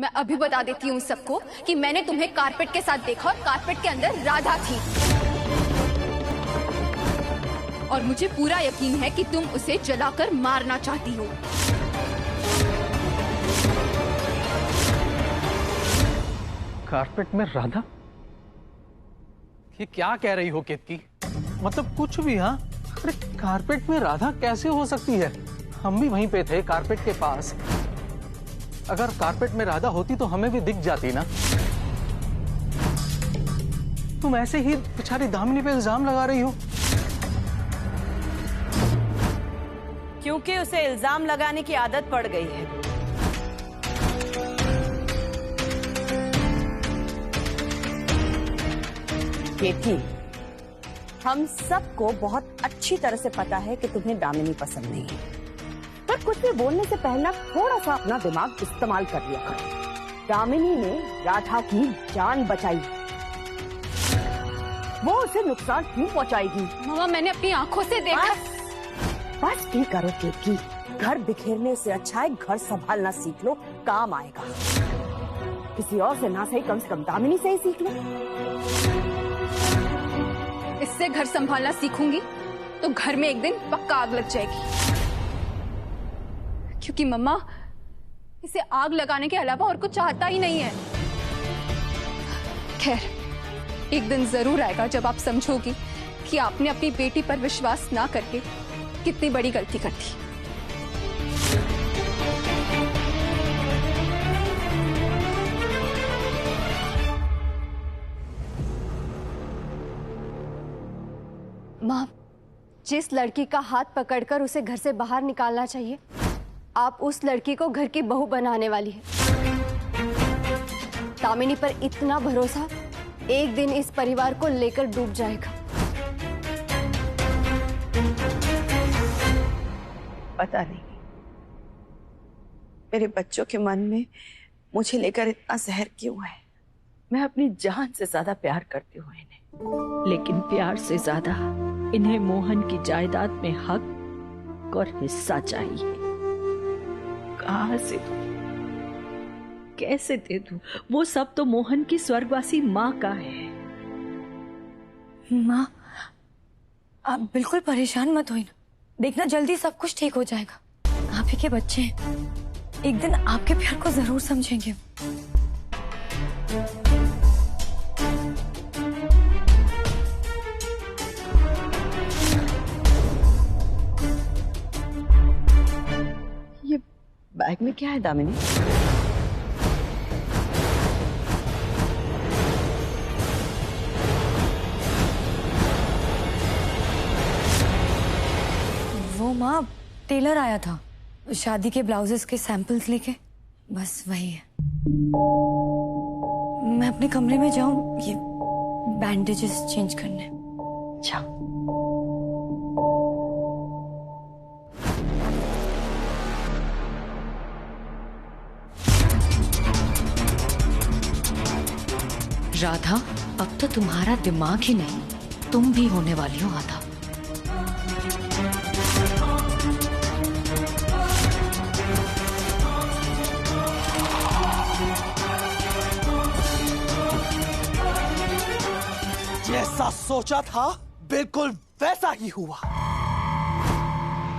मैं अभी बता देती हूँ सबको कि मैंने तुम्हें कारपेट के साथ देखा और कारपेट के अंदर राधा थी। और मुझे पूरा यकीन है कि तुम उसे जलाकर मारना चाहती हो। कारपेट में राधा? ये क्या कह रही हो केतकी? मतलब कुछ भी। हाँ, अरे कारपेट में राधा कैसे हो सकती है? हम भी वहीं पे थे, कारपेट के पास। अगर कारपेट में राधा होती तो हमें भी दिख जाती ना। तुम ऐसे ही बेचारी दामिनी पे इल्जाम लगा रही हो। क्योंकि उसे इल्जाम लगाने की आदत पड़ गई है। केतकी, हम सबको बहुत अच्छी तरह से पता है कि तुम्हें दामिनी पसंद नहीं है, पर कुछ भी बोलने से पहले थोड़ा सा अपना दिमाग इस्तेमाल कर लिया करो। दामिनी ने राधा की जान बचाई, वो उसे नुकसान क्यों पहुंचाएगी? मामा, मैंने अपनी आंखों से देखा। बस ठीक करो केतकी, घर बिखेरने से अच्छा है घर संभालना सीख लो, काम आएगा। किसी और से ना सही, कम से कम दामिनी से ही सीख लो। इससे घर संभालना सीखूंगी तो घर में एक दिन पक्का आग लग जाएगी, क्योंकि मम्मा इसे आग लगाने के अलावा और कुछ चाहता ही नहीं है। खैर, एक दिन जरूर आएगा जब आप समझोगी कि आपने अपनी बेटी पर विश्वास ना करके कितनी बड़ी गलती कर दी। माँ, जिस लड़की का हाथ पकड़कर उसे घर से बाहर निकालना चाहिए, आप उस लड़की को घर की बहू बनाने वाली है। दामिनी पर इतना भरोसा एक दिन इस परिवार को लेकर डूब जाएगा। पता नहीं मेरे बच्चों के मन में मुझे लेकर इतना जहर क्यों है। मैं अपनी जान से ज्यादा प्यार करती हूँ इन्हें, लेकिन प्यार से ज्यादा इन्हें मोहन की जायदाद में हक और हिस्सा चाहिए। कहाँ से दूं? कैसे दे दूं? वो सब तो मोहन की स्वर्गवासी माँ का है। माँ, आप बिल्कुल परेशान मत होइए, देखना जल्दी सब कुछ ठीक हो जाएगा। आप ही के बच्चे हैं, एक दिन आपके प्यार को जरूर समझेंगे। ये बैग में क्या है दामिनी? वो माँ, टेलर आया था शादी के ब्लाउजेस के सैंपल्स लेके, बस वही है। मैं अपने कमरे में जाऊं ये बैंडेजेस चेंज करने? जाओ। राधा, अब तो तुम्हारा दिमाग ही नहीं, तुम भी होने वाली हो आधा। जैसा सोचा था बिल्कुल वैसा ही हुआ।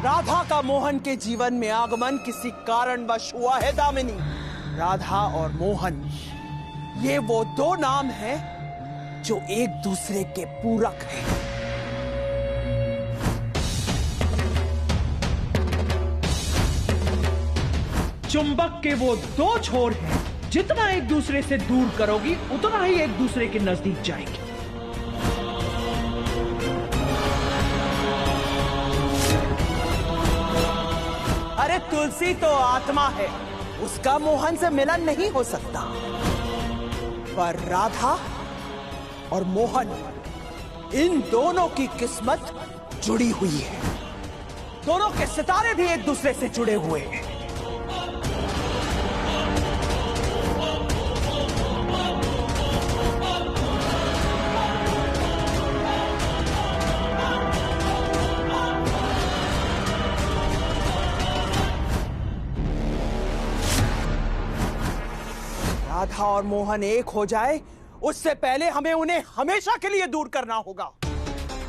राधा का मोहन के जीवन में आगमन किसी कारणवश हुआ है दामिनी। राधा और मोहन, ये वो दो नाम हैं जो एक दूसरे के पूरक हैं। चुंबक के वो दो छोर हैं, जितना एक दूसरे से दूर करोगी उतना ही एक दूसरे के नजदीक जाएंगे। अरे तुलसी तो आत्मा है, उसका मोहन से मिलन नहीं हो सकता, पर राधा और मोहन, इन दोनों की किस्मत जुड़ी हुई है। दोनों के सितारे भी एक दूसरे से जुड़े हुए हैं। राधा और मोहन एक हो जाए उससे पहले हमें उन्हें हमेशा के लिए दूर करना होगा।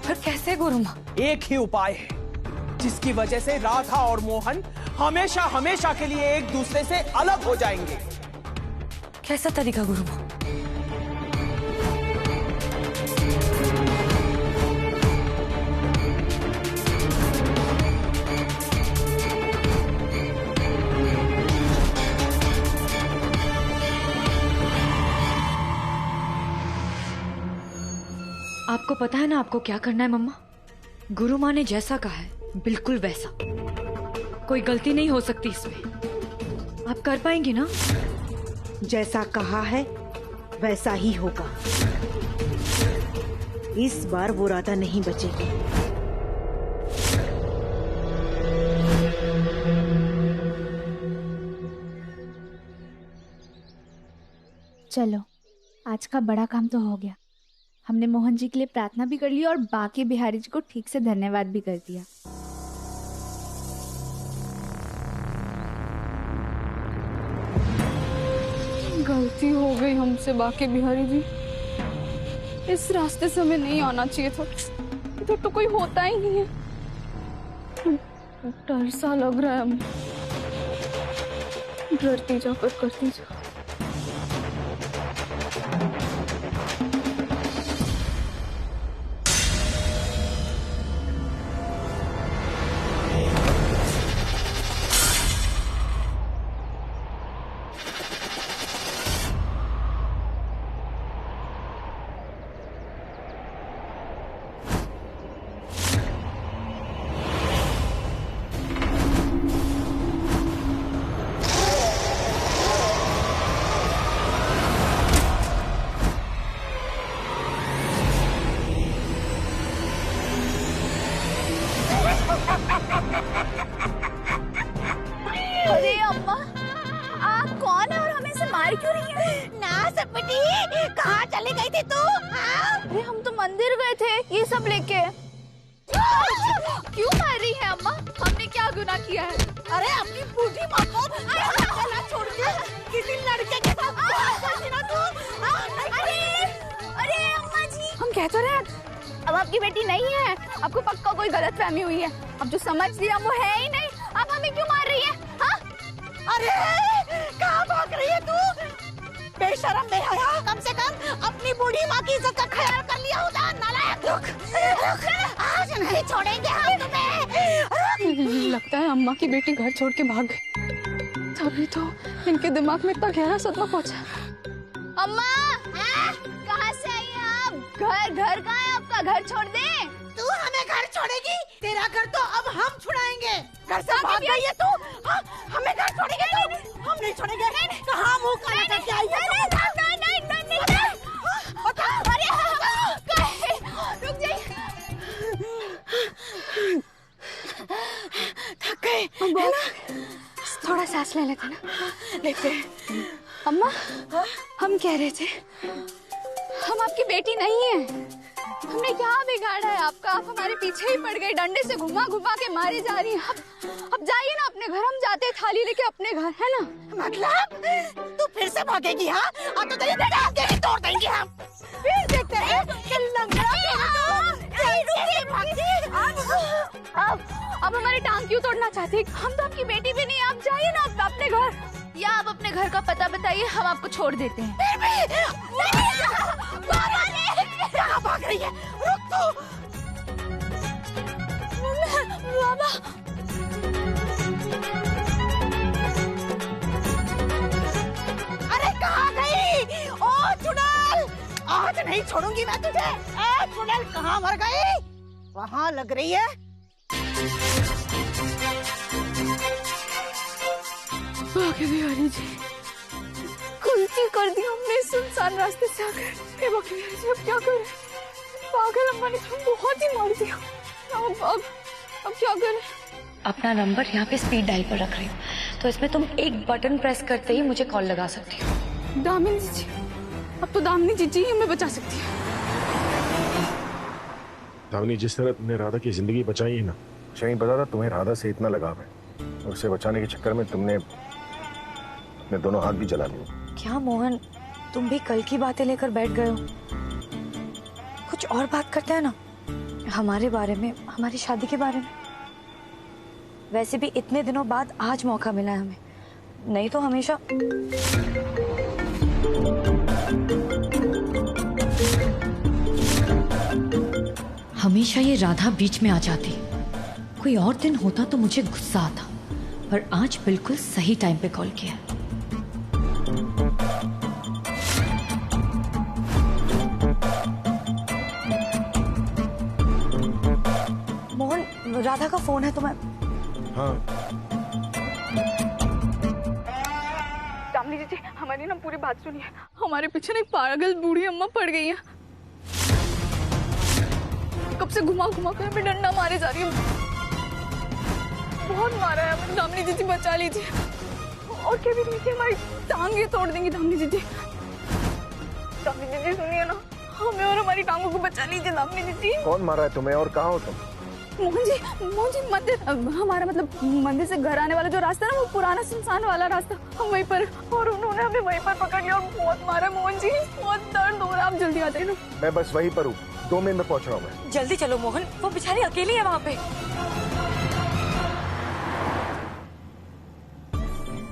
पर कैसे गुरु माँ? एक ही उपाय है जिसकी वजह से राधा और मोहन हमेशा हमेशा के लिए एक दूसरे से अलग हो जाएंगे। कैसा तरीका गुरु माँ? आपको पता है ना आपको क्या करना है मम्मा? गुरु माँ ने जैसा कहा है बिल्कुल वैसा। कोई गलती नहीं हो सकती इसमें। आप कर पाएंगी ना? जैसा कहा है वैसा ही होगा। इस बार वो राधा नहीं बचेगी। चलो, आज का बड़ा काम तो हो गया। हमने मोहन जी के लिए प्रार्थना भी कर ली और बाकी बिहारी जी को ठीक से धन्यवाद भी कर दिया। गलती हो गई हमसे बाकी बिहारी जी। इस रास्ते से हमें नहीं आना चाहिए था। इधर तो कोई होता ही नहीं है। डर सा लग रहा है हमें। डरती जा पर करती जा। अरे अम्मा, आप कौन है और हमें से मार क्यों रही है? ना सपटी, कहाँ चली गई थी तू? अरे हम तो मंदिर गए थे ये सब लेके। क्यों मार रही है अम्मा? हमने क्या गुनाह किया है? अरे अपनी बूढ़ी माँ को अकेला छोड़ के किसी लड़के के साथ ना तू? अरे अम्मा जी, हम कह तो रहे अब आपकी बेटी नहीं है। आपको पक्का कोई गलतफहमी हुई है। अब जो समझ लिया वो है ही नहीं। आप हमें क्यों मार रही है? हाँ? अरे कहाँ भाग रही है तू? बेशरम बेहया, कम से कम अपनी बूढ़ी माँ की इज्जत का ख्याल कर लिया होता। नालायक, रुक, आज नहीं छोड़ेंगे हम तुम्हें। लगता है अम्मा की बेटी घर छोड़ के भाग गई। तभी तो इनके दिमाग में इतना गहरा सदमा पहुंचा। अम्मा, कहाँ से आई हैं आप? घर कहाँ है आपका? घर छोड़ दे। तू हमें घर छोड़ेगी? तेरा घर तो अब हम छुड़ाएंगे। घर से भाग गई है तू? हाँ, हमें घर छोड़ेगी तू? हम नहीं छोड़ेंगे। कहाँ मुँह काला करके आई है? रुक जाइए। थक गए थोड़ा सांस ले लेते ना। लेते। अम्मा, हम कह रहे थे हम आपकी बेटी नहीं है। हमने क्या बिगाड़ा है आपका? आप हमारे पीछे ही पड़ गए। डंडे से घुमा घुमा के मारे जा रही हैं। अब जाइए ना अपने घर। हम जाते हैं थाली लेके अपने घर, है ना? मतलब तू फिर से भागेगी? हाँ, अब तो तेरी टांग ही तोड़ देंगे हम। फिर देखते हैं अब हमारी टांग क्यों तोड़ना चाहते हैं? हम तो आपकी बेटी भी नहीं। आप जाइए ना अपने घर, या आप अपने घर का पता बताइए, हम आपको छोड़ देते हैं। कहाँ भाग रही है? रुक तू। बाबा, अरे कहाँ गई? ओ चुड़ैल, आज नहीं छोड़ूंगी मैं तुझे। ए चुड़ैल, कहाँ मर गई? वहाँ लग रही है। बाकी बिहारी जी, गलती कर दी हमने सुनसान रास्ते से आकर। हे बाकी बिहारी जी, अब क्या करें? पागल अम्मा ने तो बहुत ही मार दिया। अब क्या करें? अपना नंबर यहाँ पे स्पीड डायल पर रख रही हूँ, तो इसमें तुम एक बटन प्रेस करते ही मुझे कॉल लगा सकती हो। दामिनी जी, अब तो दामिनी जी ही हमें बचा सकती है। दामिनी, जिस तरह तुमने राधा की जिंदगी बचाई है ना, मुझे नहीं पता था तुम्हें राधा से इतना लगाव है। और उसे बचाने के चक्कर में तुमने अपने दोनों हाथ भी जला लिए। क्या मोहन, तुम भी कल की बातें लेकर बैठ गए हो? कुछ और बात करते हैं ना, हमारे बारे में, हमारी शादी के बारे में। वैसे भी इतने दिनों बाद आज मौका मिला है हमें, नहीं तो हमेशा। हमेशा ये राधा बीच में आ जाती। कोई और दिन होता तो मुझे गुस्सा आता, पर आज बिल्कुल सही टाइम पे कॉल किया। मोहन, राधा का फोन है तुम्हें? हाँ। दामिनी जी, हमारी ना पूरी बात सुनिए। हमारे पीछे ना एक पागल बूढ़ी अम्मा पड़ गई है। कब से घुमा घुमा कर हमें डंडा मारे जा रही है। बहुत मारा है हमें। दामिनी जी बचा लीजिए। और क्या भी नहीं, हमारी टांगे तोड़ देंगी। दामिनी जी, दामिनी जी सुनिए ना, हमें और हमारी टांगों को बचा लीजिए। दामिनी जी। कौन मारा है तुम्हें और कहाँ हो तुम? मोहन जी मंदिर, हमारा मतलब मंदिर से घर आने वाला जो रास्ता है ना, वो पुराना सुनसान वाला रास्ता, हम वहीं पर, और उन्होंने हमें वहीं पर पकड़ लिया और बहुत मारा। मोहन जी बहुत दर्द हो रहा है, आप जल्दी आते हैं ना। मैं बस वहीं पर हूँ, 2 मिनट में पहुँच रहा हूँ मैं। जल्दी चलो मोहन, वो बेचारी अकेली है वहाँ पे।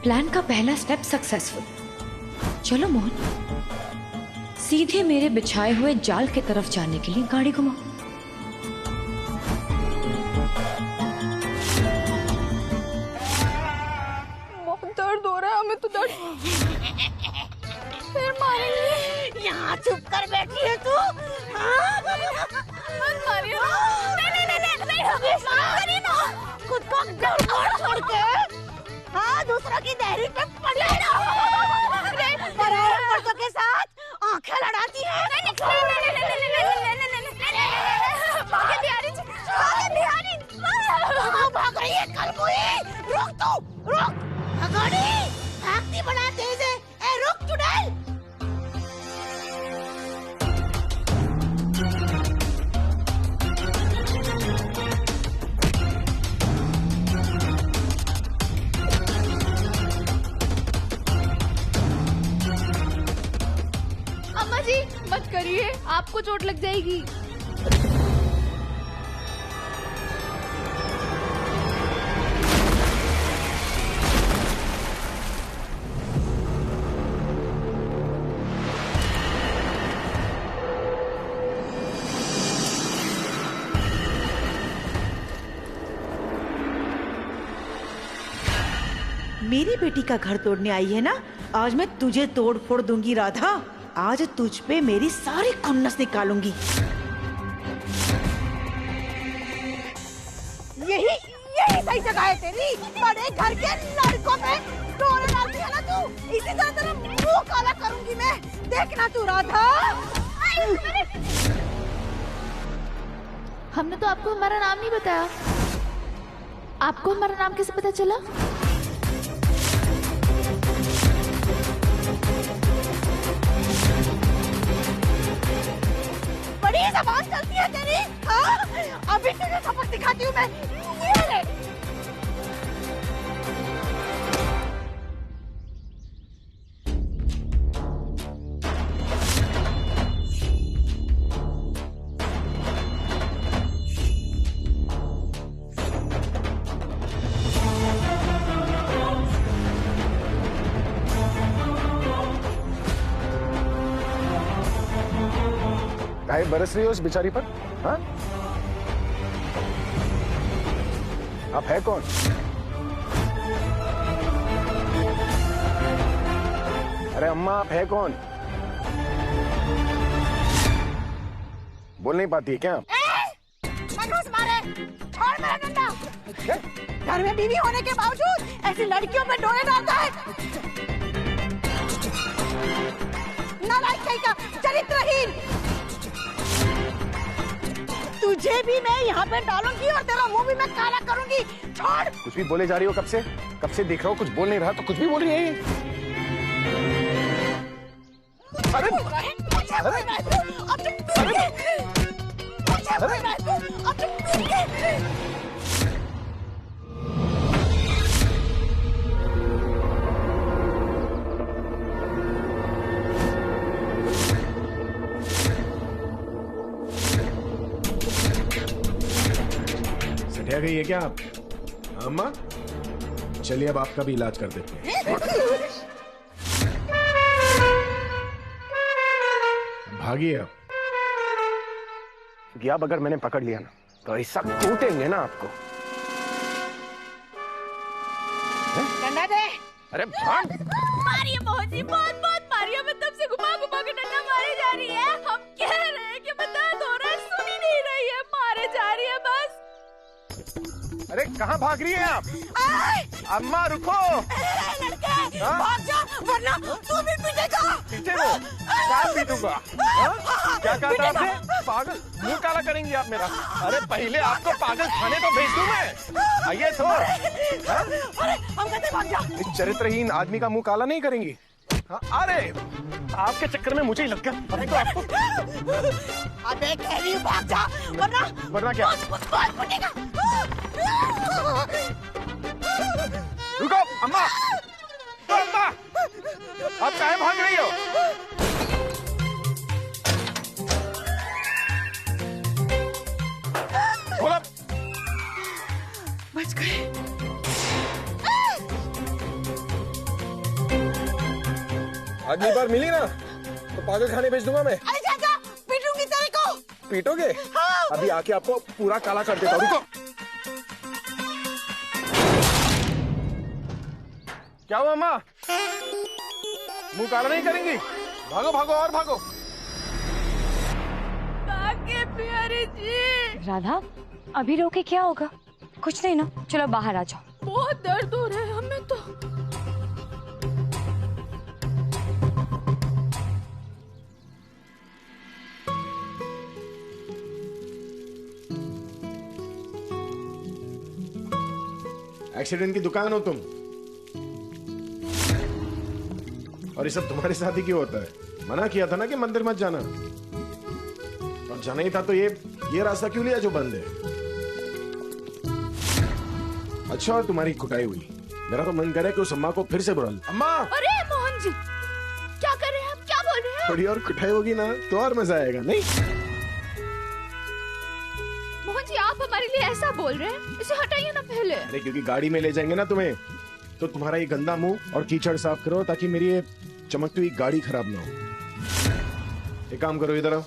प्लान का पहला स्टेप सक्सेसफुल। चलो मोहन, सीधे मेरे बिछाए हुए जाल की तरफ जाने के लिए गाड़ी घुमाओ। दर्द हो रहा है हमें तो। दर्द फिर मारेंगे। यहाँ चुप कर बैठी है तू। मत मारिए। नहीं, खुद को गड़बड़ छोड़ के हाँ दूसरों की दहलीज पे पड़ी पराये मर्दों के साथ आंखें लड़ाती है। भाग रही है कलमुई। रुक तू, रुक। गाड़ी भागती बड़ा तेज है। ए रुक चुड़ैल। अम्मा जी मत करिए, आपको चोट लग जाएगी। मेरी बेटी का घर तोड़ने आई है ना, आज मैं तुझे तोड़ फोड़ दूंगी राधा। आज तुझ पे मेरी सारी खुन्नस निकालूंगी। यही सही जगह है तेरी। बड़े घर के लड़कों पे डोरे डालती है ना तू। इसी तरह तेरा मुंह काला करूंगी मैं। देखना तू राधा। हमने तो आपको हमारा नाम नहीं बताया। आपको हमारा नाम कैसे पता चला? बड़ी ज़बान चलती है तेरी। हाँ? अभी तुझे सबक दिखाती हूँ मैं। ये ले। काहे बरस रही हो उस बेचारी पर? हाँ? आप है कौन? अरे अम्मा आप है कौन? बोल नहीं पाती है क्या? मनोज मारे, छोड़ मेरा डंडा। घर में बीवी होने के बावजूद ऐसी लड़कियों पे डोरे डालता है। नालायक कहीं का, चरित्रहीन। तुझे भी मैं यहाँ पे डालूंगी और तेरा मुंह भी मैं काला करूंगी। छोड़। कुछ भी बोले जा रही हो कब से? कब से देख रहा हूँ कुछ बोल नहीं रहा तो कुछ भी बोल रही है। अरे रह गई है क्या आप? अम्मा चलिए अब आपका भी इलाज कर देते हैं। भागिए आप। क्योंकि अब अगर मैंने पकड़ लिया ना तो ऐसा कूटेंगे ना आपको। डंडा दे। अरे भाग। मारिए मोहन जी, बहुत बहुत मारिए। मैं तब से घुमा घुमा के डंडा मारे जा रही है। हम कह रहे हैं कि मैं दर्द हो रहा है, सुन ही नहीं रही है, मारे जा रही है बस। अरे कहाँ भाग रही हैं आप? अम्मा रुको। लड़के भाग जा वरना तू भी पीटेगा। पीटे वो? क्या पीटूंगा? क्या कहा था आपने? पागल, मुंह काला करेंगी आप मेरा। अरे पहले आपको पागल खाने तो भेज दूं मैं। आइए तो। अरे हम कहते भाग जा। इस चरित्रहीन आदमी का मुंह काला नहीं करेंगी। अरे आपके चक्कर में मुझे ही लग गया। अभी तो आपको। अबे कह रही हूँ भाग जा वरना क्या? पीटेगा। रुको अम्मा। अम्मा आप काहे भाग रही हो? बोला बच गए। अगली बार मिली ना तो पागल खाने भेज दूंगा मैं। अरे चाचा पीटूंगी तेरे को। पीटोगे? अभी आके आपको पूरा काला कर देता हूँ। रुको। क्या हुआ अम्मा? मुंह काला नहीं करेंगी? भागो भागो और भागो। भागे प्यारी जी। राधा अभी रोके क्या होगा? कुछ नहीं ना, चलो बाहर आ जाओ। बहुत दर्द हो रहा है हमें तो। एक्सीडेंट की दुकान हो तुम? और ये सब तुम्हारे साथ ही क्यों होता है? मना किया था ना कि मंदिर मत जाना। और जाना ही था तो ये रास्ता क्यों लिया जो बंद है? अच्छा और तुम्हारी कुटाई हुई। मेरा तो मन करे कि उस अम्मा को फिर से बुला लो। अम्मा! अरे मोहन जी क्या कर रहे हैं आप? क्या बोल रहे हैं? थोड़ी और कुटाई होगी ना तो और मजा आएगा। नहीं मोहन जी आप हमारे लिए ऐसा बोल रहे हैं? इसे हटाइए ना पहले। अरे क्योंकि गाड़ी में ले जाएंगे ना तुम्हें, तो तुम्हारा ये गंदा मुंह और कीचड़ साफ करो ताकि मेरी ये चमकती हुई गाड़ी खराब ना हो। एक काम करो, इधर आओ।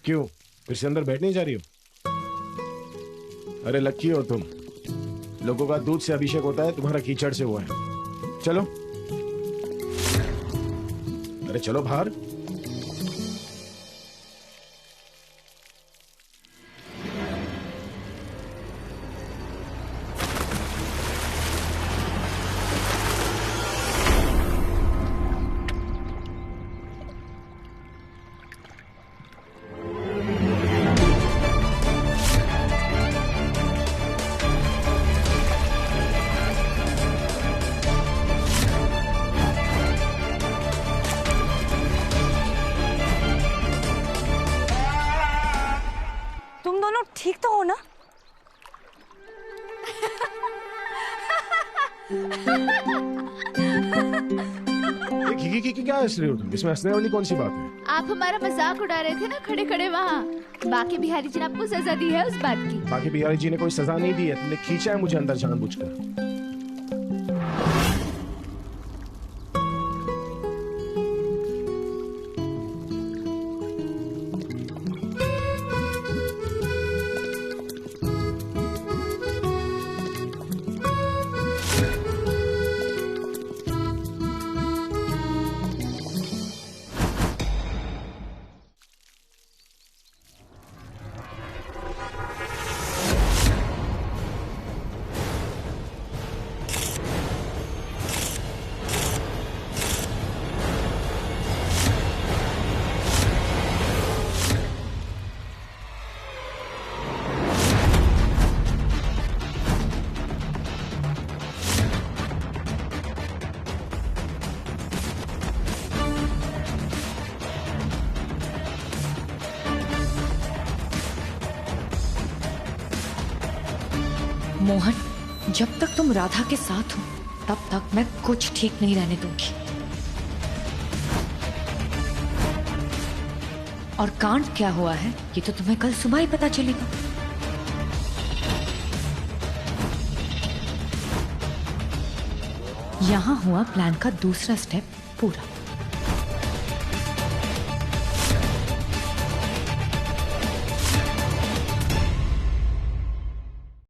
क्यों फिर से अंदर बैठ नहीं जा रही हो? अरे लक्की हो तुम। लोगों का दूध से अभिषेक होता है, तुम्हारा कीचड़ से हुआ है। चलो अरे चलो बाहर। ठीक तो हो ना? क्या हंस रही हो तुम? इसमें हंसने वाली कौन सी बात है? आप हमारा मजाक उड़ा रहे थे ना खड़े खड़े वहाँ। बाकी बिहारी जी ने आपको सजा दी है उस बात की। बाकी बिहारी जी ने कोई सजा नहीं दी है, तुमने खींचा है मुझे अंदर जानबूझकर। मोहन, जब तक तुम राधा के साथ हो तब तक मैं कुछ ठीक नहीं रहने दूंगी। और कांड क्या हुआ है ये तो तुम्हें कल सुबह ही पता चलेगा। यहाँ हुआ प्लान का दूसरा स्टेप पूरा।